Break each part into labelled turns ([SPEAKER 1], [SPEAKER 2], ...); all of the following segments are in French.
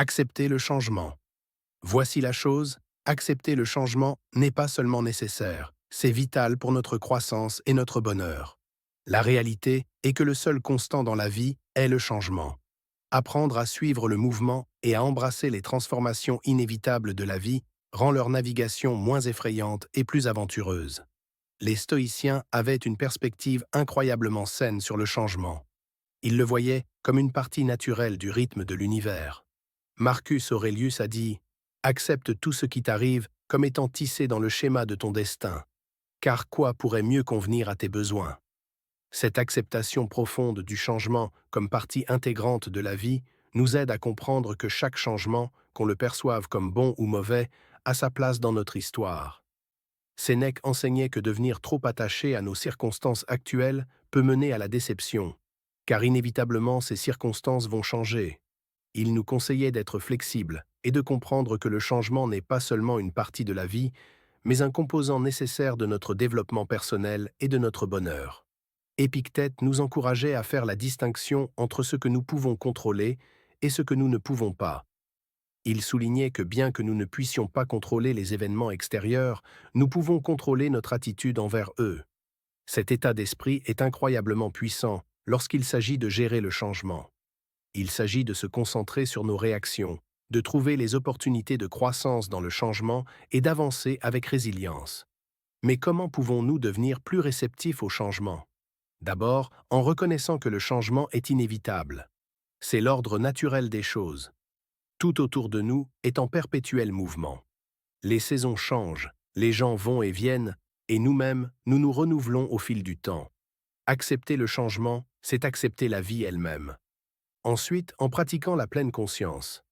[SPEAKER 1] Accepter le changement. Voici la chose, accepter le changement n'est pas seulement nécessaire, c'est vital pour notre croissance et notre bonheur. La réalité est que le seul constant dans la vie est le changement. Apprendre à suivre le mouvement et à embrasser les transformations inévitables de la vie rend leur navigation moins effrayante et plus aventureuse. Les stoïciens avaient une perspective incroyablement saine sur le changement. Ils le voyaient comme une partie naturelle du rythme de l'univers. Marcus Aurelius a dit « Accepte tout ce qui t'arrive comme étant tissé dans le schéma de ton destin, car quoi pourrait mieux convenir à tes besoins ?» Cette acceptation profonde du changement comme partie intégrante de la vie nous aide à comprendre que chaque changement, qu'on le perçoive comme bon ou mauvais, a sa place dans notre histoire. Sénèque enseignait que devenir trop attaché à nos circonstances actuelles peut mener à la déception, car inévitablement ces circonstances vont changer. Il nous conseillait d'être flexibles et de comprendre que le changement n'est pas seulement une partie de la vie, mais un composant nécessaire de notre développement personnel et de notre bonheur. Épictète nous encourageait à faire la distinction entre ce que nous pouvons contrôler et ce que nous ne pouvons pas. Il soulignait que bien que nous ne puissions pas contrôler les événements extérieurs, nous pouvons contrôler notre attitude envers eux. Cet état d'esprit est incroyablement puissant lorsqu'il s'agit de gérer le changement. Il s'agit de se concentrer sur nos réactions, de trouver les opportunités de croissance dans le changement et d'avancer avec résilience. Mais comment pouvons-nous devenir plus réceptifs au changement? D'abord, en reconnaissant que le changement est inévitable. C'est l'ordre naturel des choses. Tout autour de nous est en perpétuel mouvement. Les saisons changent, les gens vont et viennent, et nous-mêmes, nous nous renouvelons au fil du temps. Accepter le changement, c'est accepter la vie elle-même. Ensuite, en pratiquant la pleine conscience.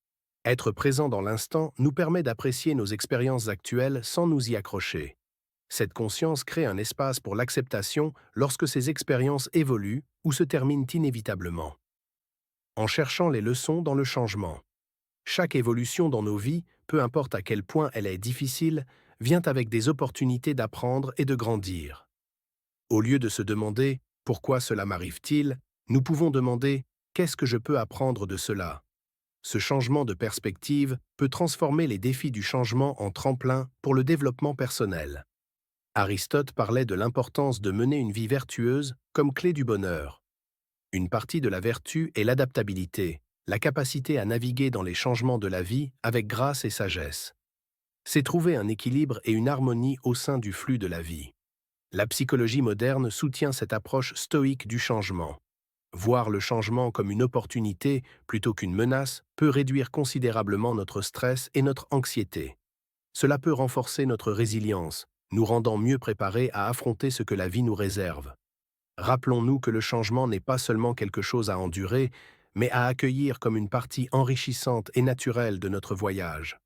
[SPEAKER 1] Être présent dans l'instant nous permet d'apprécier nos expériences actuelles sans nous y accrocher. Cette conscience crée un espace pour l'acceptation lorsque ces expériences évoluent ou se terminent inévitablement. En cherchant les leçons dans le changement. Chaque évolution dans nos vies, peu importe à quel point elle est difficile, vient avec des opportunités d'apprendre et de grandir. Au lieu de se demander « Pourquoi cela m'arrive-t-il ?», nous pouvons demander « Qu'est-ce que je peux apprendre de cela ?» Ce changement de perspective peut transformer les défis du changement en tremplin pour le développement personnel. Aristote parlait de l'importance de mener une vie vertueuse comme clé du bonheur. Une partie de la vertu est l'adaptabilité, la capacité à naviguer dans les changements de la vie avec grâce et sagesse. C'est trouver un équilibre et une harmonie au sein du flux de la vie. La psychologie moderne soutient cette approche stoïque du changement. Voir le changement comme une opportunité plutôt qu'une menace peut réduire considérablement notre stress et notre anxiété. Cela peut renforcer notre résilience, nous rendant mieux préparés à affronter ce que la vie nous réserve. Rappelons-nous que le changement n'est pas seulement quelque chose à endurer, mais à accueillir comme une partie enrichissante et naturelle de notre voyage.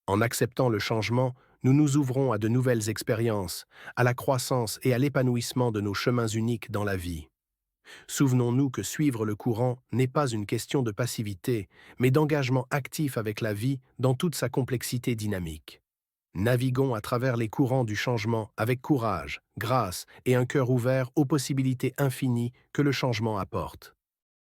[SPEAKER 1] En acceptant le changement, nous nous ouvrons à de nouvelles expériences, à la croissance et à l'épanouissement de nos chemins uniques dans la vie. Souvenons-nous que suivre le courant n'est pas une question de passivité, mais d'engagement actif avec la vie dans toute sa complexité dynamique. Naviguons à travers les courants du changement avec courage, grâce et un cœur ouvert aux possibilités infinies que le changement apporte.